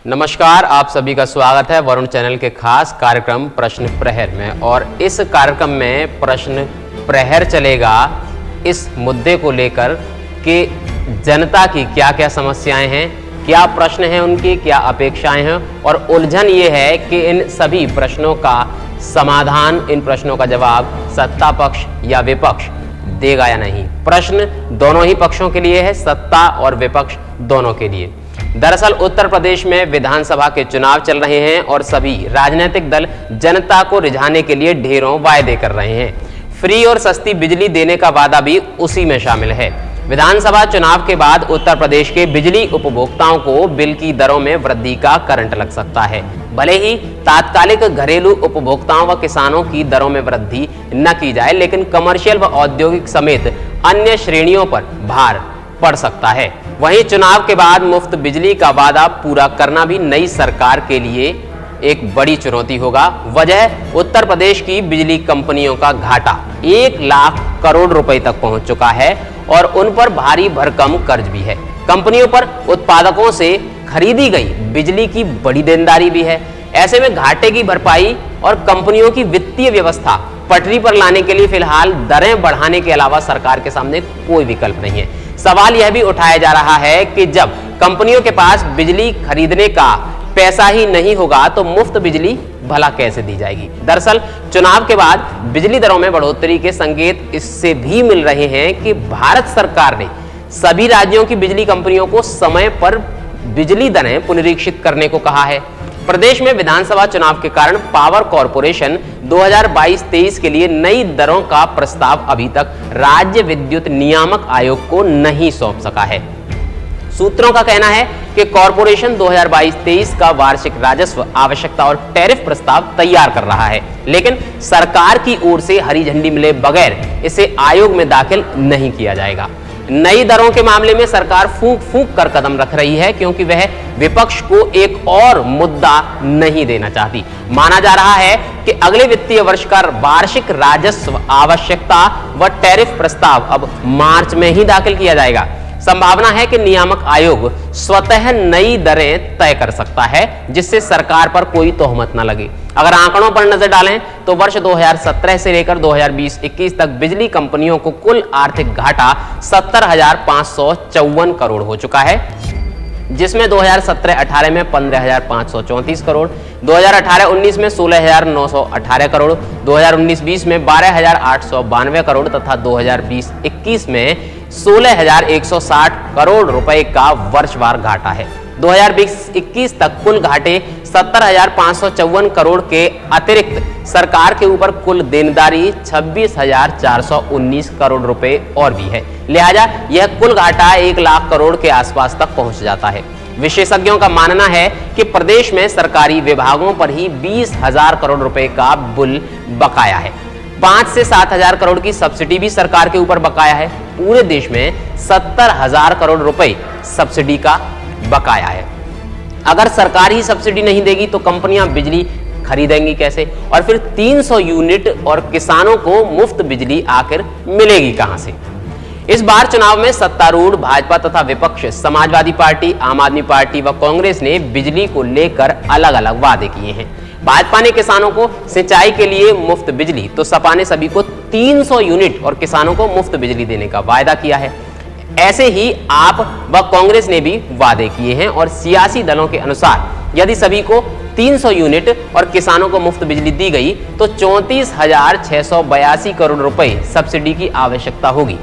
नमस्कार, आप सभी का स्वागत है वरुण चैनल के खास कार्यक्रम प्रश्न प्रहर में। और इस कार्यक्रम में प्रश्न प्रहर चलेगा इस मुद्दे को लेकर कि जनता की क्या क्या समस्याएं हैं, क्या प्रश्न हैं उनकी, क्या अपेक्षाएं हैं, और उलझन ये है कि इन सभी प्रश्नों का समाधान, इन प्रश्नों का जवाब सत्ता पक्ष या विपक्ष देगा या नहीं। प्रश्न दोनों ही पक्षों के लिए है, सत्ता और विपक्ष दोनों के लिए। दरअसल उत्तर प्रदेश में विधानसभा के चुनाव चल रहे हैं और सभी राजनीतिक दल जनता को रिझाने के लिए ढेरों वायदे कर रहे हैं। फ्री और सस्ती बिजली देने का वादा भी उसी में शामिल है। विधानसभा चुनाव के बाद उत्तर प्रदेश के बिजली उपभोक्ताओं को बिल की दरों में वृद्धि का करंट लग सकता है। भले ही तात्कालिक घरेलू उपभोक्ताओं व किसानों की दरों में वृद्धि न की जाए, लेकिन कमर्शियल व औद्योगिक समेत अन्य श्रेणियों पर भार पड़ सकता है। वहीं चुनाव के बाद मुफ्त बिजली का वादा पूरा करना भी नई सरकार के लिए एक बड़ी चुनौती होगा। वजह उत्तर प्रदेश की बिजली कंपनियों का घाटा 1 लाख करोड़ रुपए तक पहुंच चुका है और उन पर भारी भरकम कर्ज भी है। कंपनियों पर उत्पादकों से खरीदी गई बिजली की बड़ी देनदारी भी है। ऐसे में घाटे की भरपाई और कंपनियों की वित्तीय व्यवस्था पटरी पर लाने के लिए फिलहाल दरें बढ़ाने के अलावा सरकार के सामने कोई विकल्प नहीं है। सवाल यह भी उठाया जा रहा है कि जब कंपनियों के पास बिजली खरीदने का पैसा ही नहीं होगा तो मुफ्त बिजली भला कैसे दी जाएगी। दरअसल चुनाव के बाद बिजली दरों में बढ़ोतरी के संकेत इससे भी मिल रहे हैं कि भारत सरकार ने सभी राज्यों की बिजली कंपनियों को समय पर बिजली दरें पुनरीक्षित करने को कहा है। प्रदेश में विधानसभा चुनाव के कारण पावर कॉरपोरेशन 2022-23 के लिए नई दरों का प्रस्ताव अभी तक राज्य विद्युत नियामक आयोग को नहीं सौंप सका है। सूत्रों का कहना है कि कॉरपोरेशन 2022-23 का वार्षिक राजस्व आवश्यकता और टैरिफ प्रस्ताव तैयार कर रहा है, लेकिन सरकार की ओर से हरी झंडी मिले बगैर इसे आयोग में दाखिल नहीं किया जाएगा। नई दरों के मामले में सरकार फूंक फूंक कर कदम रख रही है क्योंकि वह विपक्ष को एक और मुद्दा नहीं देना चाहती। माना जा रहा है कि अगले वित्तीय वर्ष का वार्षिक राजस्व आवश्यकता व टैरिफ प्रस्ताव अब मार्च में ही दाखिल किया जाएगा। संभावना है कि नियामक आयोग स्वतः नई दरें तय कर सकता है जिससे सरकार पर कोई तोहमत न लगे। अगर आंकड़ों पर नजर डालें तो वर्ष 2017 से लेकर 2020-21 तक बिजली कंपनियों को कुल आर्थिक घाटा 70,554 करोड़ हो चुका है, जिसमें 2017-18 में 15,534 करोड़, 2018-19 में 16,918 करोड़, 2019-20 में 12,892 करोड़ तथा 2020-21 में 16,160 करोड़ रुपए का वर्षवार घाटा है। 2020-21 तक कुल घाटे 70,554 करोड़ के अतिरिक्त सरकार के ऊपर कुल देनदारी 26,419 करोड़ रुपए और भी है। लिहाजा यह कुल घाटा 1 लाख करोड़ के आसपास तक पहुंच जाता है। विशेषज्ञों का मानना है कि प्रदेश में सरकारी विभागों पर ही 20,000 करोड़ रुपए का बिल बकाया है। 5 से 7,000 करोड़ की सब्सिडी भी सरकार के ऊपर बकाया है। पूरे देश में 70,000 करोड़ रुपए सब्सिडी का बकाया है। अगर सरकार ही सब्सिडी नहीं देगी तो कंपनियां बिजली खरीदेंगी कैसे, और फिर 300 यूनिट और किसानों को मुफ्त बिजली आखिर मिलेगी कहां से। इस बार चुनाव में सत्तारूढ़ भाजपा तथा विपक्ष समाजवादी पार्टी, आम आदमी पार्टी व कांग्रेस ने बिजली को लेकर अलग अलग वादे किए हैं। भाजपा ने किसानों को सिंचाई के लिए मुफ्त बिजली तो सपा ने सभी को 300 यूनिट और किसानों को मुफ्त बिजली देने का वायदा किया है। ऐसे ही आप व कांग्रेस ने भी वादे किए हैं और सियासी दलों के अनुसार यदि सभी को 300 यूनिट और किसानों को मुफ्त बिजली दी गई तो 34,682 करोड़ रुपए सब्सिडी की आवश्यकता होगी।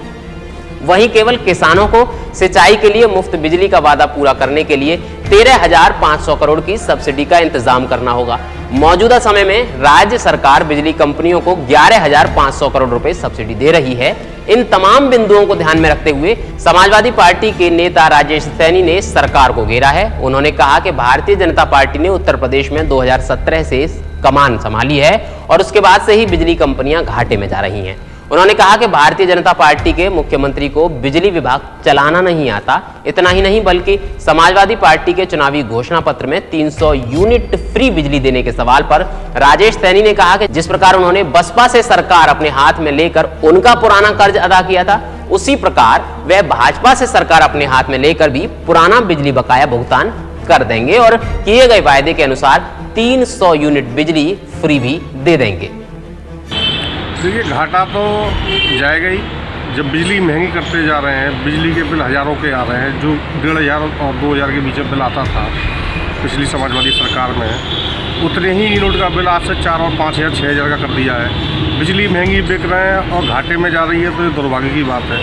वहीं केवल किसानों को सिंचाई के लिए मुफ्त बिजली का वादा पूरा करने के लिए 13,500 करोड़ की सब्सिडी का इंतजाम करना होगा। मौजूदा समय में राज्य सरकार बिजली कंपनियों को 11,500 करोड़ रुपए सब्सिडी दे रही है। इन तमाम बिंदुओं को ध्यान में रखते हुए समाजवादी पार्टी के नेता राजेश सैनी ने सरकार को घेरा है। उन्होंने कहा कि भारतीय जनता पार्टी ने उत्तर प्रदेश में 2017 से कमान संभाली है और उसके बाद से ही बिजली कंपनियां घाटे में जा रही हैं। उन्होंने कहा कि भारतीय जनता पार्टी के मुख्यमंत्री को बिजली विभाग चलाना नहीं आता। इतना ही नहीं बल्कि समाजवादी पार्टी के चुनावी घोषणा पत्र में 300 यूनिट फ्री बिजली देने के सवाल पर राजेश सैनी ने कहा कि जिस प्रकार उन्होंने बसपा से सरकार अपने हाथ में लेकर उनका पुराना कर्ज अदा किया था, उसी प्रकार वह भाजपा से सरकार अपने हाथ में लेकर भी पुराना बिजली बकाया भुगतान कर देंगे और किए गए वायदे के अनुसार 300 यूनिट बिजली फ्री भी दे देंगे। देखिए, घाटा तो जाएगा ही। जब बिजली महंगी करते जा रहे हैं, बिजली के बिल हज़ारों के आ रहे हैं, जो 1500 और 2000 के बीच में बिल आता था पिछली समाजवादी सरकार में, उतने ही यूनिट का बिल आज से 4 और 5000 6000 का कर दिया है। बिजली महंगी बिक रहे हैं और घाटे में जा रही है, तो ये दुर्भाग्य की बात है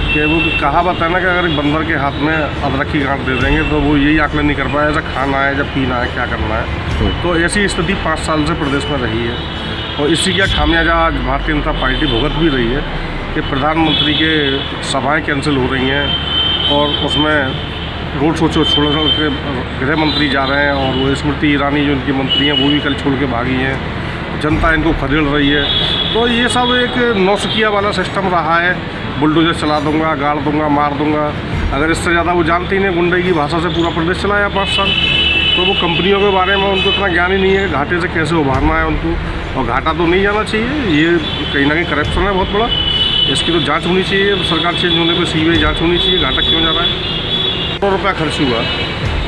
कि वो कहावत है ना कि अगर बंदर के हाथ में अदरक की गांठ दे देंगे तो वो यही आकलन नहीं कर पाया ऐसा खाना है, जब पीना है, क्या करना है। तो ऐसी स्थिति 5 साल से प्रदेश में रही है और इसी का खामियाजा आज भारतीय जनता पार्टी भुगत भी रही है कि प्रधानमंत्री के सभाएँ कैंसिल हो रही हैं और उसमें रोड शो छोड़ के गृह मंत्री जा रहे हैं और वो स्मृति ईरानी जो उनकी मंत्री हैं वो भी कल छोड़ के भागी हैं। जनता इनको खदेड़ रही है। तो ये सब एक नौसिखिया वाला सिस्टम रहा है। बुलडोजर चला दूंगा, गाड़ दूंगा, मार दूंगा। अगर इससे ज़्यादा वो जानते ही नहीं, गुंडे की भाषा से पूरा प्रदेश चलाया 5 साल। तो वो कंपनियों के बारे में उनको इतना ज्ञान ही नहीं है, घाटे से कैसे उभारना है उनको। और घाटा तो नहीं जाना चाहिए, ये कहीं ना कहीं करप्शन है बहुत बड़ा। इसकी तो जाँच होनी चाहिए, सरकार चेंज होने पर CBI जाँच होनी चाहिए, घाटा क्यों जा रहा है। ₹100 खर्च हुआ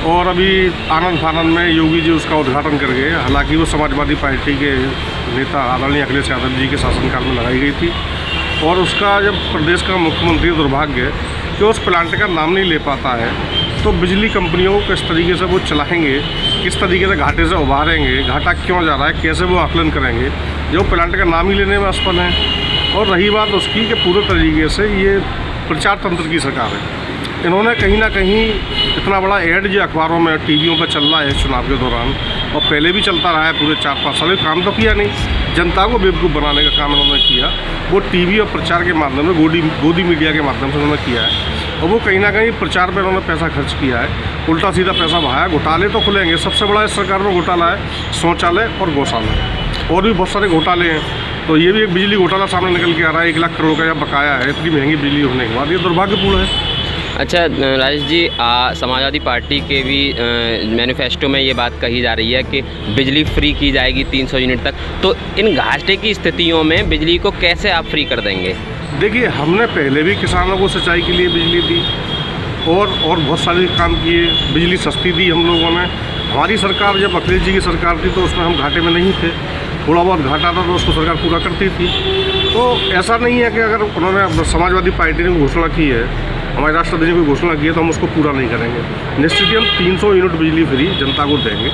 और अभी आनंद फानंद में योगी जी उसका उद्घाटन कर गए। हालांकि वो समाजवादी पार्टी के नेता आदरणीय अखिलेश यादव जी के शासनकाल में लगाई गई थी और उसका जब प्रदेश का मुख्यमंत्री दुर्भाग्य कि उस प्लांट का नाम नहीं ले पाता है, तो बिजली कंपनियों को किस तरीके से वो चलाएंगे, किस तरीके से घाटे से उभारेंगे, घाटा क्यों जा रहा है, कैसे वो आकलन करेंगे, जो प्लांट का नाम ही लेने में असफल हैं। और रही बात उसकी कि पूरे तरीके से ये प्रचार तंत्र की सरकार है। इन्होंने कहीं ना कहीं इतना बड़ा ऐड जो अखबारों में टीवियों पर चल रहा है चुनाव के दौरान और पहले भी चलता रहा है पूरे 4-5 साल, काम तो किया नहीं। जनता को बेवकूफ़ बनाने का काम इन्होंने किया, वो टीवी और प्रचार के माध्यम से, गोदी मीडिया के माध्यम से उन्होंने किया है। और वो कहीं ना कहीं प्रचार पर उन्होंने पैसा खर्च किया है, उल्टा सीधा पैसा बहाया। घोटाले तो खुलेंगे, सबसे बड़ा इस सरकार में घोटाला है शौचालय और गौशाला, और भी बहुत सारे घोटाले हैं। तो ये भी एक बिजली घोटाला सामने निकल के आ रहा है, 1 लाख करोड़ का या बकाया है इतनी महंगी बिजली होने के बाद। ये दुर्भाग्यपूर्ण है। अच्छा राजेश जी, समाजवादी पार्टी के भी मैनिफेस्टो में ये बात कही जा रही है कि बिजली फ्री की जाएगी 300 यूनिट तक। तो इन घाटे की स्थितियों में बिजली को कैसे आप फ्री कर देंगे? देखिए, हमने पहले भी किसानों को सिंचाई के लिए बिजली दी और बहुत सारे काम किए, बिजली सस्ती दी हम लोगों ने। हमारी सरकार जब अखिलेश जी की सरकार थी तो उसमें हम घाटे में नहीं थे, थोड़ा बहुत घाटा था तो उसको सरकार पूरा करती थी। तो ऐसा नहीं है कि अगर उन्होंने समाजवादी पार्टी ने घोषणा की है, हमारे राष्ट्रपति ने कोई घोषणा की है तो हम उसको पूरा नहीं करेंगे। निश्चित ही हम 300 यूनिट बिजली फ्री जनता को देंगे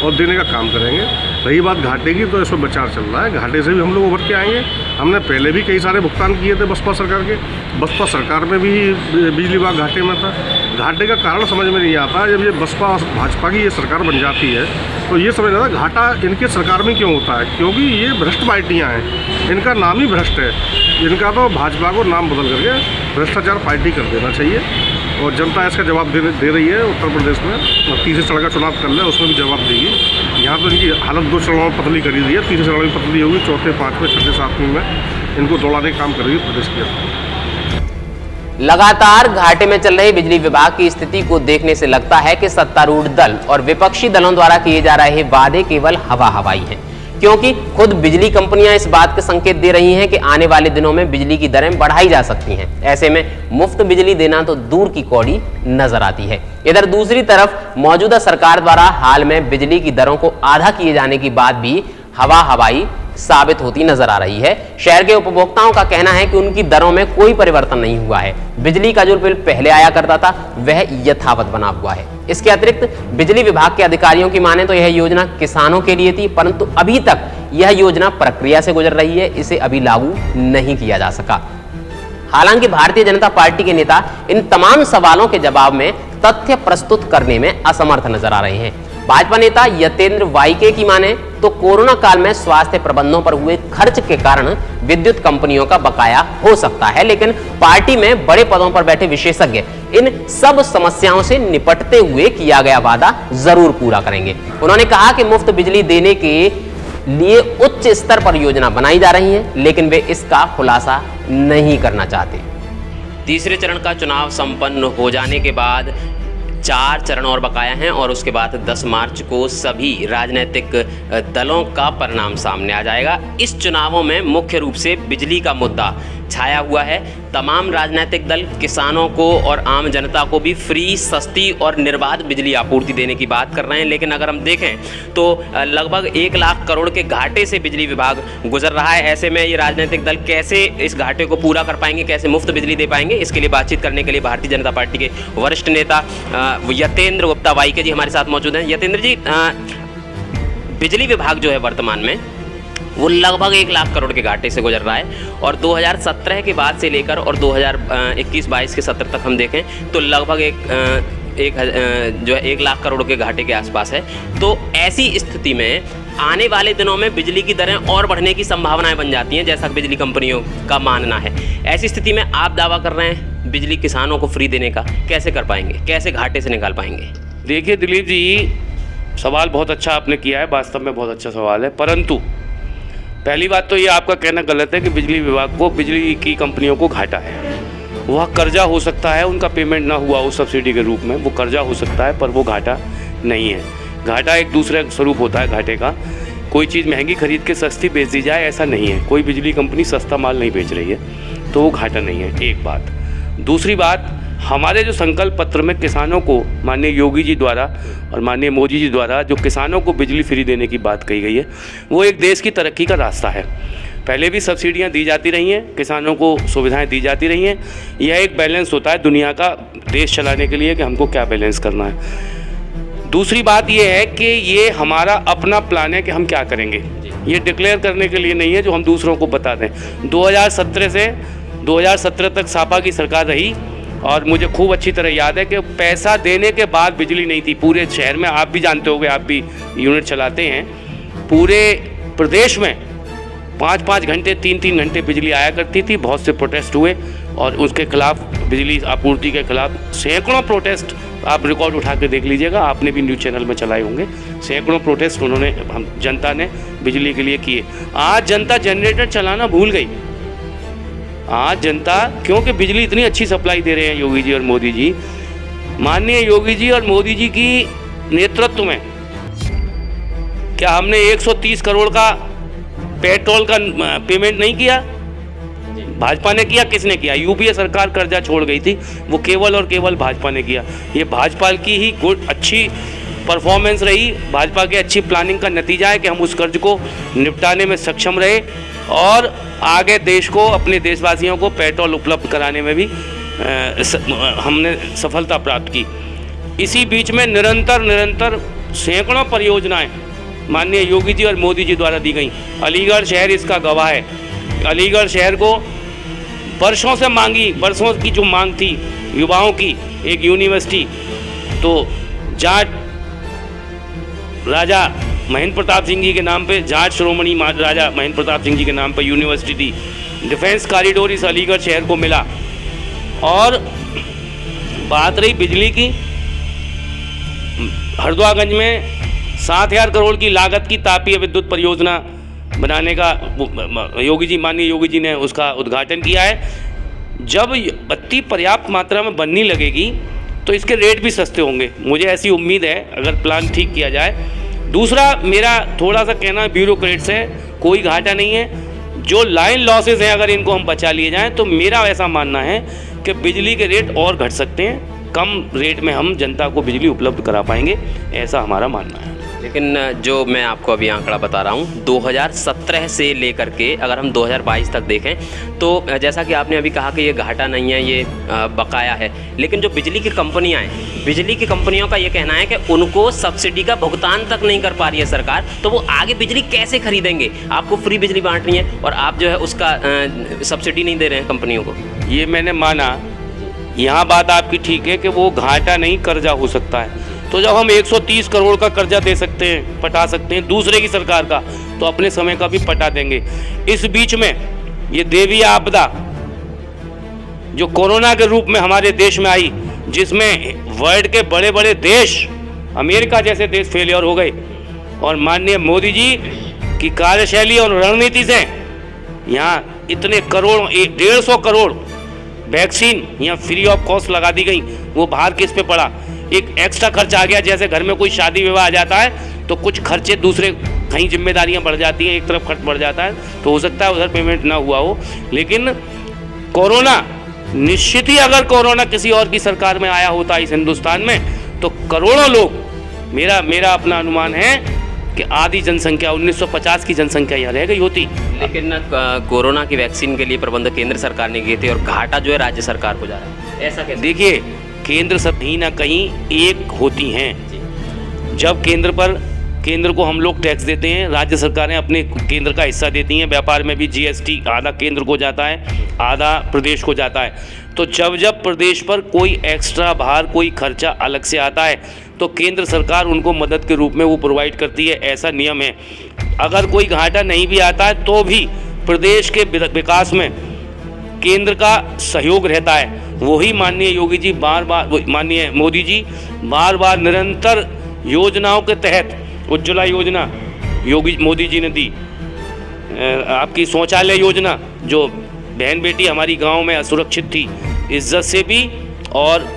और देने का काम करेंगे। रही बात घाटे की, तो इसमें विचार चल रहा है, घाटे से भी हम लोग उभर के आएंगे। हमने पहले भी कई सारे भुगतान किए थे बसपा सरकार के, बसपा सरकार में भी बिजली विभाग घाटे में था। घाटे का कारण समझ में नहीं आता। जब ये बसपा भाजपा की ये सरकार बन जाती है तो ये समझ आता है घाटा इनके सरकार में क्यों होता है, क्योंकि ये भ्रष्ट पार्टियाँ हैं, इनका नाम ही भ्रष्ट है। इनका तो भाजपा को नाम बदल करके भ्रष्टाचार पार्टी कर देना चाहिए और जनता इसका जवाब दे रही है। उत्तर प्रदेश में 30 चरण का चुनाव कर ले, उसमें भी जवाब देगी। यहाँ तो इनकी हालत 2 चरणों में पतली करी दी है, 3 चरण में पतली होगी, 4थे, 5वें, 6ठे, 7वें में इनको दौड़ाने का काम करेगी प्रदेश की। लगातार घाटे में चल रहे बिजली विभाग की स्थिति को देखने से लगता है कि सत्तारूढ़ दल और विपक्षी दलों द्वारा किए जा रहे वादे केवल हवा हवाई हैं, क्योंकि खुद बिजली कंपनियां इस बात के संकेत दे रही हैं कि आने वाले दिनों में बिजली की दरें बढ़ाई जा सकती हैं। ऐसे में मुफ्त बिजली देना तो दूर की कौड़ी नजर आती है। इधर दूसरी तरफ मौजूदा सरकार द्वारा हाल में बिजली की दरों को आधा किए जाने की बात भी हवा हवाई साबित होती नजर आ रही है। शहर के उपभोक्ताओं का कहना है कि उनकी दरों में कोई परिवर्तन नहीं हुआ है। बिजली का जो बिल पहले आया करता था वह यथावत बना हुआ है। इसके अतिरिक्त बिजली विभाग के अधिकारियों की माने तो यह योजना किसानों के लिए थी, परंतु अभी तक यह योजना प्रक्रिया से गुजर रही है, इसे अभी लागू नहीं किया जा सका। हालांकि भारतीय जनता पार्टी के नेता इन तमाम सवालों के जवाब में तथ्य प्रस्तुत करने में असमर्थ नजर आ रहे हैं। भाजपा नेता यतेंद्र वाईके की माने तो कोरोना काल में स्वास्थ्य प्रबंधों पर हुए खर्च के कारण विद्युत कंपनियों का बकाया हो सकता है, लेकिन पार्टी में बड़े पदों पर बैठे विशेषज्ञ इन सब समस्याओं से निपटते हुए किया गया वादा जरूर पूरा करेंगे। उन्होंने कहा कि मुफ्त बिजली देने के लिए उच्च स्तर पर योजना बनाई जा रही है, लेकिन वे इसका खुलासा नहीं करना चाहते। तीसरे चरण का चुनाव संपन्न हो जाने के बाद 4 चरण और बकाया हैं और उसके बाद 10 मार्च को सभी राजनीतिक दलों का परिणाम सामने आ जाएगा। इस चुनावों में मुख्य रूप से बिजली का मुद्दा छाया हुआ है। तमाम राजनीतिक दल किसानों को और आम जनता को भी फ्री, सस्ती और निर्बाध बिजली आपूर्ति देने की बात कर रहे हैं, लेकिन अगर हम देखें तो लगभग 1 लाख करोड़ के घाटे से बिजली विभाग गुजर रहा है। ऐसे में ये राजनीतिक दल कैसे इस घाटे को पूरा कर पाएंगे, कैसे मुफ्त बिजली दे पाएंगे, इसके लिए बातचीत करने के लिए भारतीय जनता पार्टी के वरिष्ठ नेता यतेंद्र गुप्ता वाईके जी हमारे साथ मौजूद हैं। यतेंद्र जी, बिजली विभाग जो है वर्तमान में वो लगभग 1 लाख करोड़ के घाटे से गुजर रहा है और 2017 के बाद से लेकर और 2021-22 के सत्र तक हम देखें तो लगभग जो है 1 लाख करोड़ के घाटे के आसपास है। तो ऐसी स्थिति में आने वाले दिनों में बिजली की दरें और बढ़ने की संभावनाएं बन जाती हैं, जैसा बिजली कंपनियों का मानना है। ऐसी स्थिति में आप दावा कर रहे हैं बिजली किसानों को फ्री देने का, कैसे कर पाएंगे, कैसे घाटे से निकाल पाएंगे? देखिए दिलीप जी, सवाल बहुत अच्छा आपने किया है, वास्तव में बहुत अच्छा सवाल है। परंतु पहली बात तो ये आपका कहना गलत है कि बिजली विभाग को, बिजली की कंपनियों को घाटा है। वह कर्जा हो सकता है, उनका पेमेंट ना हुआ उस सब्सिडी के रूप में, वो कर्जा हो सकता है, पर वो घाटा नहीं है। घाटा एक दूसरे स्वरूप होता है घाटे का। कोई चीज़ महंगी खरीद के सस्ती बेच दी जाए, ऐसा नहीं है। कोई बिजली कंपनी सस्ता माल नहीं बेच रही है, तो वो घाटा नहीं है, एक बात। दूसरी बात, हमारे जो संकल्प पत्र में किसानों को माननीय योगी जी द्वारा और माननीय मोदी जी द्वारा जो किसानों को बिजली फ्री देने की बात कही गई है, वो एक देश की तरक्की का रास्ता है। पहले भी सब्सिडियां दी जाती रही हैं, किसानों को सुविधाएं दी जाती रही हैं। यह एक बैलेंस होता है दुनिया का, देश चलाने के लिए कि हमको क्या बैलेंस करना है। दूसरी बात यह है कि ये हमारा अपना प्लान है कि हम क्या करेंगे, ये डिक्लेयर करने के लिए नहीं है जो हम दूसरों को बता दें। 2017 से 2017 तक सपा की सरकार रही और मुझे खूब अच्छी तरह याद है कि पैसा देने के बाद बिजली नहीं थी पूरे शहर में। आप भी जानते होंगे, आप भी यूनिट चलाते हैं। पूरे प्रदेश में 5-5 घंटे 3-3 घंटे बिजली आया करती थी। बहुत से प्रोटेस्ट हुए और उसके खिलाफ, बिजली आपूर्ति के खिलाफ सैकड़ों प्रोटेस्ट, आप रिकॉर्ड उठा के देख लीजिएगा, आपने भी न्यूज़ चैनल में चलाए होंगे। सैकड़ों प्रोटेस्ट हम जनता ने बिजली के लिए किए। आज जनता जनरेटर चलाना भूल गई। आज जनता, क्योंकि बिजली इतनी अच्छी सप्लाई दे रहे हैं योगी जी और मोदी जी, माननीय योगी जी और मोदी जी की नेतृत्व में, क्या हमने 130 करोड़ का पेट्रोल का पेमेंट नहीं किया? भाजपा ने किया। किसने किया? यूपीए सरकार कर्जा छोड़ गई थी, वो केवल और केवल भाजपा ने किया। ये भाजपा की ही गुड अच्छी परफॉर्मेंस रही, भाजपा की अच्छी प्लानिंग का नतीजा है कि हम उस कर्ज को निपटाने में सक्षम रहे और आगे देश को, अपने देशवासियों को पेट्रोल उपलब्ध कराने में भी हमने सफलता प्राप्त की। इसी बीच में निरंतर सैकड़ों परियोजनाएं माननीय योगी जी और मोदी जी द्वारा दी गई। अलीगढ़ शहर इसका गवाह है। अलीगढ़ शहर को वर्षों की जो मांग थी युवाओं की, एक यूनिवर्सिटी, तो जाट राजा महेंद्र प्रताप सिंह जी के नाम पे, जाट श्रोमणी राजा महेंद्र प्रताप सिंह जी के नाम पे यूनिवर्सिटी थी। डिफेंस कॉरिडोर इस अलीगढ़ शहर को मिला। और बात रही बिजली की, हरदोआगंज में 7,000 करोड़ की लागत की तापीय विद्युत परियोजना बनाने का माननीय योगी जी ने उसका उद्घाटन किया है। जब बत्ती पर्याप्त मात्रा में बनने लगेगी तो इसके रेट भी सस्ते होंगे, मुझे ऐसी उम्मीद है, अगर प्लान ठीक किया जाए। दूसरा मेरा थोड़ा सा कहना ब्यूरोक्रेट्स है, कोई घाटा नहीं है। जो लाइन लॉसेस हैं अगर इनको हम बचा लिए जाएं तो मेरा ऐसा मानना है कि बिजली के रेट और घट सकते हैं, कम रेट में हम जनता को बिजली उपलब्ध करा पाएंगे, ऐसा हमारा मानना है। लेकिन जो मैं आपको अभी आंकड़ा बता रहा हूँ 2017 से लेकर के अगर हम 2022 तक देखें तो जैसा कि आपने अभी कहा कि ये घाटा नहीं है, ये बकाया है। लेकिन जो बिजली की कंपनियाँ हैं, बिजली की कंपनियों का ये कहना है कि उनको सब्सिडी का भुगतान तक नहीं कर पा रही है सरकार, तो वो आगे बिजली कैसे खरीदेंगे? आपको फ्री बिजली बांटनी है और आप जो है उसका सब्सिडी नहीं दे रहे हैं कंपनियों को। ये मैंने माना, यहाँ बात आपकी ठीक है कि वो घाटा नहीं, कर्जा हो सकता है। तो जब हम 130 करोड़ का कर्जा दे सकते हैं, पटा सकते हैं दूसरे की सरकार का, तो अपने समय का भी पटा देंगे। इस बीच में ये देवी आपदा जो कोरोना के रूप में हमारे देश में आई, जिसमें वर्ल्ड के बड़े बड़े देश, अमेरिका जैसे देश फेलियर हो गए, और माननीय मोदी जी की कार्यशैली और रणनीति से यहाँ इतने करोड़, 150 करोड़ वैक्सीन यहाँ फ्री ऑफ कॉस्ट लगा दी गई। वो बाहर किस पे पड़ा? एक एक्स्ट्रा खर्च आ गया। जैसे घर में कोई शादी विवाह आ जाता है तो कुछ खर्चे दूसरे, कहीं जिम्मेदारियां बढ़ जाती हैं, एक तरफ खर्च बढ़ जाता है, तो हो सकता है उधर पेमेंट ना हुआ हो। लेकिन कोरोना निश्चित ही, अगर कोरोना किसी और की सरकार में आया होता इस हिंदुस्तान में तो करोड़ों लोग, मेरा अपना अनुमान है कि आधी जनसंख्या 1950 की जनसंख्या यहाँ रह गई होती। लेकिन कोरोना की वैक्सीन के लिए प्रबंध केंद्र सरकार ने किए थे और घाटा जो है राज्य सरकार को जा रहा है, ऐसा कैसे? देखिए, केंद्र सब कहीं ना कहीं एक होती हैं। जब केंद्र को हम लोग टैक्स देते हैं, राज्य सरकारें अपने केंद्र का हिस्सा देती हैं। व्यापार में भी जीएसटी आधा केंद्र को जाता है, आधा प्रदेश को जाता है। तो जब प्रदेश पर कोई एक्स्ट्रा भार, कोई खर्चा अलग से आता है तो केंद्र सरकार उनको मदद के रूप में वो प्रोवाइड करती है, ऐसा नियम है। अगर कोई घाटा नहीं भी आता है तो भी प्रदेश के विकास में केंद्र का सहयोग रहता है। वही माननीय योगी जी माननीय मोदी जी बार बार निरंतर योजनाओं के तहत, उज्ज्वला योजना मोदी जी ने दी, आपकी शौचालय योजना जो बहन बेटी हमारी गांव में असुरक्षित थी, इज्जत से भी और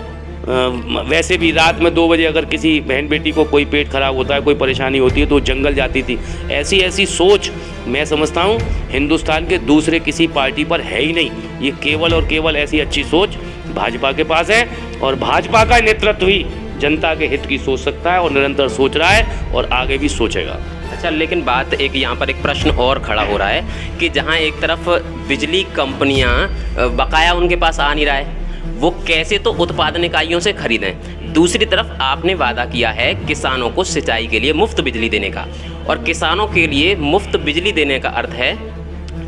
वैसे भी रात में 2 बजे अगर किसी बहन बेटी को कोई पेट खराब होता है, कोई परेशानी होती है तो जंगल जाती थी। ऐसी सोच मैं समझता हूँ हिंदुस्तान के दूसरे किसी पार्टी पर है ही नहीं। ये केवल और केवल ऐसी अच्छी सोच भाजपा के पास है और भाजपा का नेतृत्व ही जनता के हित की सोच सकता है और निरंतर सोच रहा है और आगे भी सोचेगा। अच्छा, लेकिन बात एक यहाँ पर एक प्रश्न और खड़ा हो रहा है कि जहाँ एक तरफ बिजली कंपनियाँ बकाया उनके पास आ नहीं रहा है, वो कैसे तो उत्पादन इकाइयों से खरीदें, दूसरी तरफ आपने वादा किया है किसानों को सिंचाई के लिए मुफ्त बिजली देने का, और किसानों के लिए मुफ्त बिजली देने का अर्थ है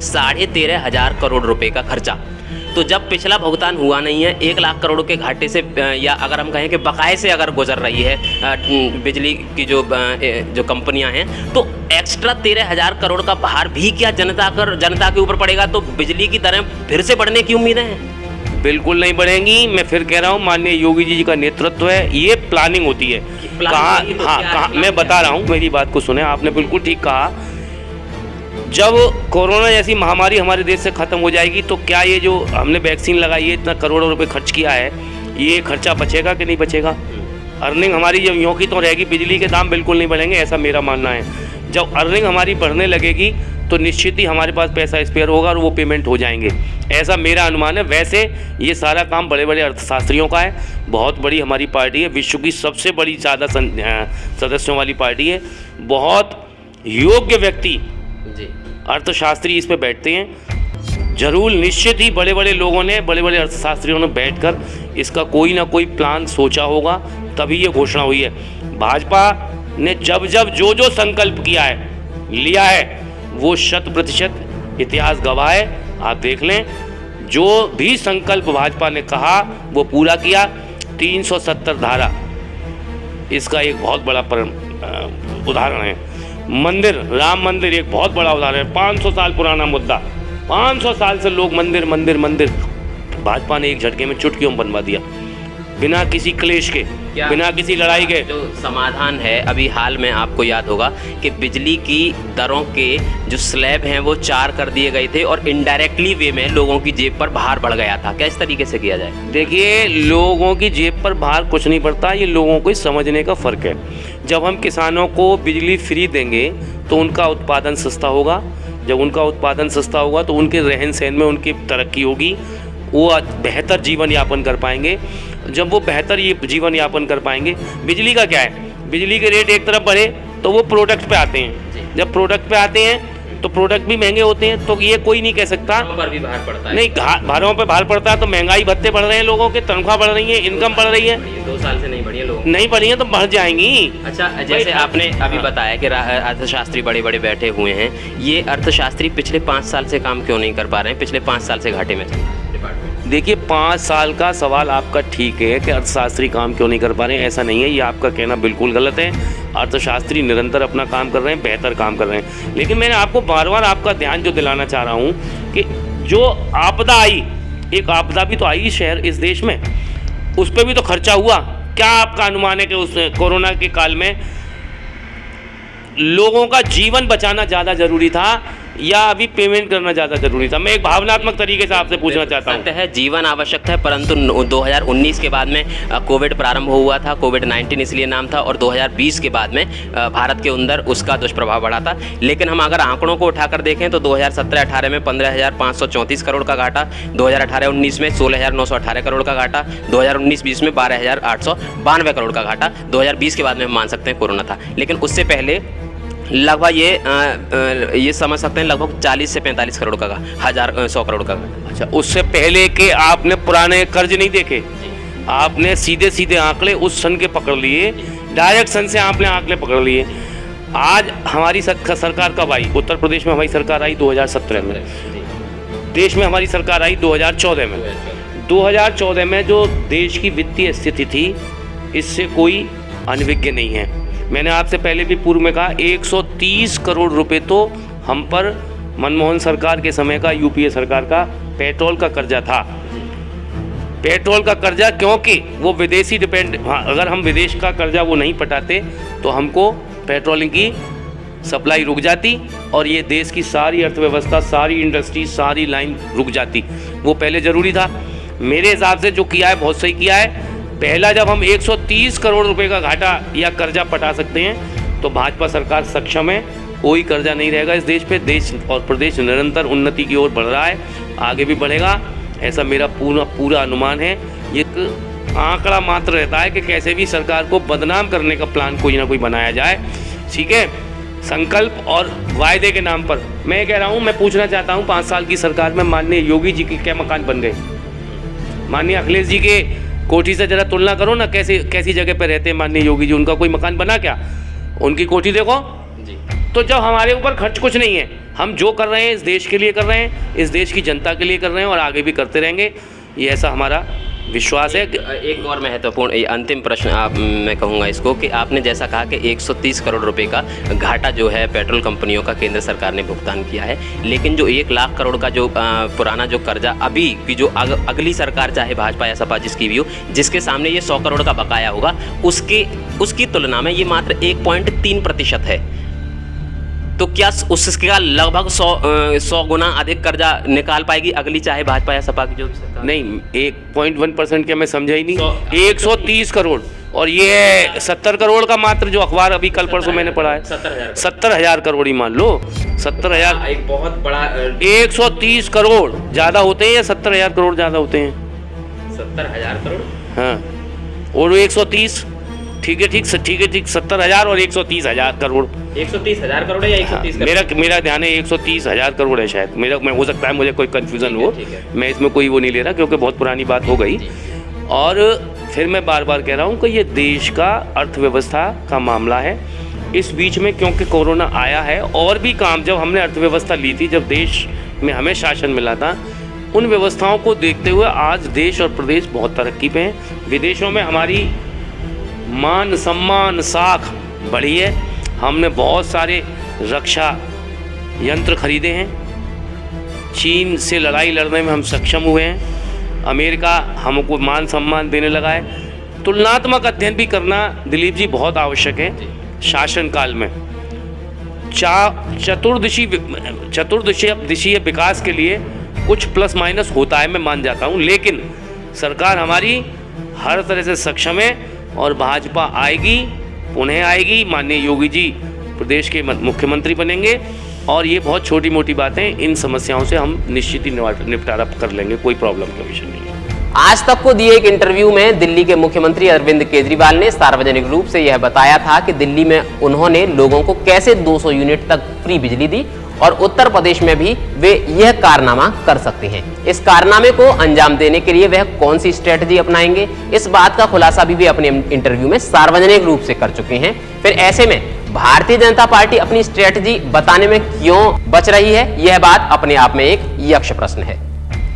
13,500 करोड़ रुपए का खर्चा। तो जब पिछला भुगतान हुआ नहीं है, 1 लाख करोड़ के घाटे से, या अगर हम कहें कि बकाये से अगर गुजर रही है बिजली की जो कंपनियां हैं, तो एक्स्ट्रा 13,000 करोड़ का भार भी क्या जनता के ऊपर पड़ेगा? तो बिजली की दरें फिर से बढ़ने की उम्मीदें हैं? बिल्कुल नहीं बढ़ेंगी। मैं फिर कह रहा हूँ, माननीय योगी जी का नेतृत्व है, ये प्लानिंग होती है। कहाँ मैं बता रहा हूँ, मेरी बात को सुने, आपने बिल्कुल ठीक कहा। जब कोरोना जैसी महामारी हमारे देश से ख़त्म हो जाएगी तो क्या ये जो हमने वैक्सीन लगाई है, इतना करोड़ों रुपए खर्च किया है, ये खर्चा बचेगा कि नहीं बचेगा? अर्निंग हमारी जब यूँ की तो रहेगी, बिजली के दाम बिल्कुल नहीं बढ़ेंगे, ऐसा मेरा मानना है। जब अर्निंग हमारी बढ़ने लगेगी तो निश्चित ही हमारे पास पैसा स्पेयर होगा और वो पेमेंट हो जाएंगे, ऐसा मेरा अनुमान है। वैसे ये सारा काम बड़े बड़े अर्थशास्त्रियों का है। बहुत बड़ी हमारी पार्टी है, विश्व की सबसे बड़ी ज़्यादा सदस्यों वाली पार्टी है। बहुत योग्य व्यक्ति अर्थशास्त्री इस पे बैठते हैं। जरूर निश्चित ही बड़े बड़े लोगों ने, बड़े बड़े अर्थशास्त्रियों ने बैठकर इसका कोई ना कोई प्लान सोचा होगा, तभी ये घोषणा हुई है। भाजपा ने जब जो संकल्प लिया है वो 100% इतिहास गवाह है। आप देख लें, जो भी संकल्प भाजपा ने कहा वो पूरा किया। 370 धारा इसका एक बहुत बड़ा उदाहरण है। राम मंदिर एक बहुत बड़ा उदाहरण है। 500 साल पुराना मुद्दा, 500 साल से लोग मंदिर भाजपा ने एक झटके में चुटकियों में बनवा दिया, बिना किसी क्लेश के, बिना किसी लड़ाई के। जो समाधान है, अभी हाल में आपको याद होगा कि बिजली की दरों के जो स्लैब हैं वो 4 कर दिए गए थे और इनडायरेक्टली वे में लोगों की जेब पर भार बढ़ गया था। क्या इस तरीके से किया जाए? देखिए, लोगों की जेब पर भार कुछ नहीं पड़ता, ये लोगों को समझने का फ़र्क है। जब हम किसानों को बिजली फ्री देंगे तो उनका उत्पादन सस्ता होगा। जब उनका उत्पादन सस्ता होगा तो उनके रहन सहन में उनकी तरक्की होगी, वो बेहतर जीवन यापन कर पाएंगे। जब वो बेहतर ये जीवन यापन कर पाएंगे, बिजली का क्या है, बिजली के रेट एक तरफ बढ़े तो वो प्रोडक्ट पे आते हैं। जब प्रोडक्ट पे आते हैं तो प्रोडक्ट भी महंगे होते हैं। तो ये कोई नहीं कह सकता पर भी भार पड़ता है। नहीं, भारों पे भार पड़ता है तो महंगाई भत्ते बढ़ रहे हैं, लोगों के तनख्वाह बढ़ रही है, इनकम बढ़ रही है। 2 साल से नहीं बढ़ी है, लोग नहीं बढ़ी है तो बढ़ जाएंगी। अच्छा, जैसे आपने अभी बताया कि अर्थशास्त्री बड़े बड़े बैठे हुए हैं, ये अर्थशास्त्री पिछले 5 साल से काम क्यों नहीं कर पा रहे हैं? पिछले 5 साल से घाटे में चल रहा है डिपार्टमेंट। देखिए, 5 साल का सवाल आपका ठीक है कि अर्थशास्त्री काम क्यों नहीं कर पा रहे हैं, ऐसा नहीं है। ये आपका कहना बिल्कुल गलत है। अर्थशास्त्री निरंतर अपना काम कर रहे हैं, बेहतर काम कर रहे हैं। लेकिन मैंने आपको बार बार आपका ध्यान जो दिलाना चाह रहा हूँ कि जो आपदा आई, एक आपदा भी तो आई इस देश में, उस पर भी तो खर्चा हुआ। क्या आपका अनुमान है कि उस कोरोना के काल में लोगों का जीवन बचाना ज़्यादा ज़रूरी था या अभी पेमेंट करना ज़्यादा जरूरी था? मैं एक भावनात्मक तरीके से आपसे पूछना चाहता हूँ। सत्य है, जीवन आवश्यक है, परंतु 2019 के बाद में कोविड प्रारंभ हुआ था, कोविड-19 इसलिए नाम था, और 2020 के बाद में भारत के अंदर उसका दुष्प्रभाव बढ़ा था। लेकिन हम अगर आंकड़ों को उठाकर देखें तो 2017-18 में 15,534 करोड़ का घाटा, 2018-19 में 16,918 करोड़ का घाटा, 2019-20 में 12,892 करोड़ का घाटा, 2020 के बाद में हम मान सकते हैं कोरोना था। लेकिन उससे पहले लगभग ये समझ सकते हैं लगभग 40 से 45 करोड़ का 100 करोड़ का। अच्छा, उससे पहले के आपने पुराने कर्ज नहीं देखे, आपने सीधे सीधे आंकड़े उस सन के पकड़ लिए, डायरेक्ट सन से आपने आंकड़े पकड़ लिए। आज हमारी सरकार कब आई? उत्तर प्रदेश में हमारी सरकार आई 2017 में, देश में हमारी सरकार आई 2014 में। 2014 में जो देश की वित्तीय स्थिति थी, इससे कोई अनभिज्ञ नहीं है। मैंने आपसे पहले भी पूर्व में कहा 130 करोड़ रुपए तो हम पर मनमोहन सरकार के समय का, यूपीए सरकार का पेट्रोल का कर्जा था। पेट्रोल का कर्जा क्योंकि वो विदेशी अगर हम विदेश का कर्जा वो नहीं पटाते तो हमको पेट्रोलिंग की सप्लाई रुक जाती और ये देश की सारी अर्थव्यवस्था, सारी इंडस्ट्री, सारी लाइन रुक जाती। वो पहले ज़रूरी था। मेरे हिसाब से जो किया है बहुत सही किया है। पहला जब हम 130 करोड़ रुपए का घाटा या कर्जा पटा सकते हैं तो भाजपा सरकार सक्षम है, कोई कर्जा नहीं रहेगा इस देश पे। देश और प्रदेश निरंतर उन्नति की ओर बढ़ रहा है, आगे भी बढ़ेगा, ऐसा मेरा पूरा अनुमान है। ये एक आंकड़ा मात्र रहता है कि कैसे भी सरकार को बदनाम करने का प्लान कोई ना कोई बनाया जाए, ठीक है। संकल्प और वायदे के नाम पर मैं कह रहा हूँ, मैं पूछना चाहता हूँ 5 साल की सरकार में माननीय योगी जी के क्या मकान बन गए? माननीय अखिलेश जी के कोठी से जरा तुलना करो ना, कैसी जगह पे रहते हैं माननीय योगी जी, उनका कोई मकान बना क्या? उनकी कोठी देखो जी। तो जब हमारे ऊपर खर्च कुछ नहीं है, हम जो कर रहे हैं इस देश के लिए कर रहे हैं, इस देश की जनता के लिए कर रहे हैं और आगे भी करते रहेंगे, ये ऐसा हमारा विश्वास है। एक और महत्वपूर्ण अंतिम प्रश्न मैं कहूँगा इसको कि आपने जैसा कहा कि 130 करोड़ रुपए का घाटा जो है पेट्रोल कंपनियों का केंद्र सरकार ने भुगतान किया है, लेकिन जो 1 लाख करोड़ का जो पुराना जो कर्जा अभी की जो अगली सरकार चाहे भाजपा या सपा जिसकी भी हो, जिसके सामने ये 100 करोड़ का बकाया होगा, उसकी तुलना में ये मात्र 1.3% है। तो क्या उसका लगभग 100 गुना अधिक कर्जा निकाल पाएगी अगली चाहे भाजपा या सपा की जो सरकार? नहीं, 1.1% क्या, मैं समझा ही नहीं। 130 करोड़ और ये 70 करोड़ का मात्र जो अखबार अभी कल परसों मैंने पढ़ा है 70,000 करोड़ ही मान लो, 70,000 एक बहुत बड़ा। 130 करोड़ ज़्यादा होते हैं या 70,000 करोड़ ज़्यादा होते हैं? 70,000 करोड़। हाँ, और 130, ठीक है 70,000 और 130,000 करोड़। 130,000 करोड़ है या 130 करोड़? मेरा ध्यान है 130,000 करोड़ है शायद, मैं हो सकता है मुझे कोई कंफ्यूजन हो, मैं इसमें कोई वो नहीं ले रहा क्योंकि बहुत पुरानी बात हो गई। और फिर मैं बार बार कह रहा हूँ कि ये देश का अर्थव्यवस्था का मामला है। इस बीच में क्योंकि कोरोना आया है और भी काम, जब हमने अर्थव्यवस्था ली थी, जब देश में हमें शासन मिला था, उन व्यवस्थाओं को देखते हुए आज देश और प्रदेश बहुत तरक्की पे हैं। विदेशों में हमारी मान सम्मान साख बढ़ी है। हमने बहुत सारे रक्षा यंत्र खरीदे हैं, चीन से लड़ाई लड़ने में हम सक्षम हुए हैं, अमेरिका हमको मान सम्मान देने लगा है। तुलनात्मक अध्ययन भी करना दिलीप जी बहुत आवश्यक है। शासनकाल में चतुर्दिशीय विकास के लिए कुछ प्लस माइनस होता है, मैं मान जाता हूँ, लेकिन सरकार हमारी हर तरह से सक्षम है और भाजपा आएगी, पुनः आएगी, माननीय योगी जी प्रदेश के मुख्यमंत्री बनेंगे और ये बहुत छोटी मोटी बातें, इन समस्याओं से हम निश्चित ही निपटारा कर लेंगे, कोई प्रॉब्लम का विषय नहीं है। आज तक को दिए एक इंटरव्यू में दिल्ली के मुख्यमंत्री अरविंद केजरीवाल ने सार्वजनिक रूप से यह बताया था कि दिल्ली में उन्होंने लोगों को कैसे 200 यूनिट तक फ्री बिजली दी और उत्तर प्रदेश में भी वे यह कारनामा कर सकते हैं। इस कारनामे को अंजाम देने के लिए वह कौन सी स्ट्रेटजी अपनाएंगे, इस बात का खुलासा भी वे अपने इंटरव्यू में सार्वजनिक रूप से कर चुके हैं। फिर ऐसे में भारतीय जनता पार्टी अपनी स्ट्रेटजी बताने में क्यों बच रही है, यह बात अपने आप में एक यक्ष प्रश्न है।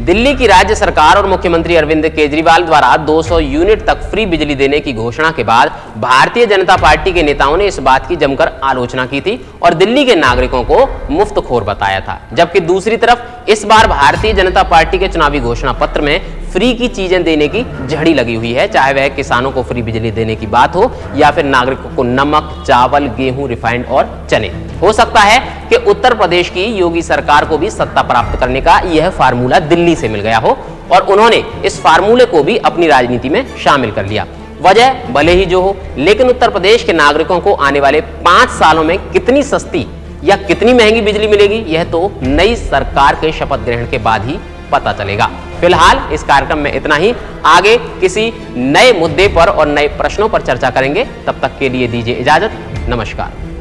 दिल्ली की राज्य सरकार और मुख्यमंत्री अरविंद केजरीवाल द्वारा 200 यूनिट तक फ्री बिजली देने की घोषणा के बाद भारतीय जनता पार्टी के नेताओं ने इस बात की जमकर आलोचना की थी और दिल्ली के नागरिकों को मुफ्तखोर बताया था। जबकि दूसरी तरफ इस बार भारतीय जनता पार्टी के चुनावी घोषणा पत्र में फ्री की चीजें देने की झड़ी लगी हुई है, चाहे वह किसानों को फ्री बिजली देने की बात हो या फिर नागरिकों को नमक, चावल, गेहूं, रिफाइंड और चने। हो सकता है कि उत्तर प्रदेश की योगी सरकार को भी सत्ता प्राप्त करने का यह फार्मूला दिल्ली से मिल गया हो और उन्होंने इस फार्मूले को भी अपनी राजनीति में शामिल कर लिया। वजह भले ही जो हो, लेकिन उत्तर प्रदेश के नागरिकों को आने वाले 5 सालों में कितनी सस्ती या कितनी महंगी बिजली मिलेगी, यह तो नई सरकार के शपथ ग्रहण के बाद ही पता चलेगा। फिलहाल इस कार्यक्रम में इतना ही। आगे किसी नए मुद्दे पर और नए प्रश्नों पर चर्चा करेंगे। तब तक के लिए दीजिए इजाजत। नमस्कार।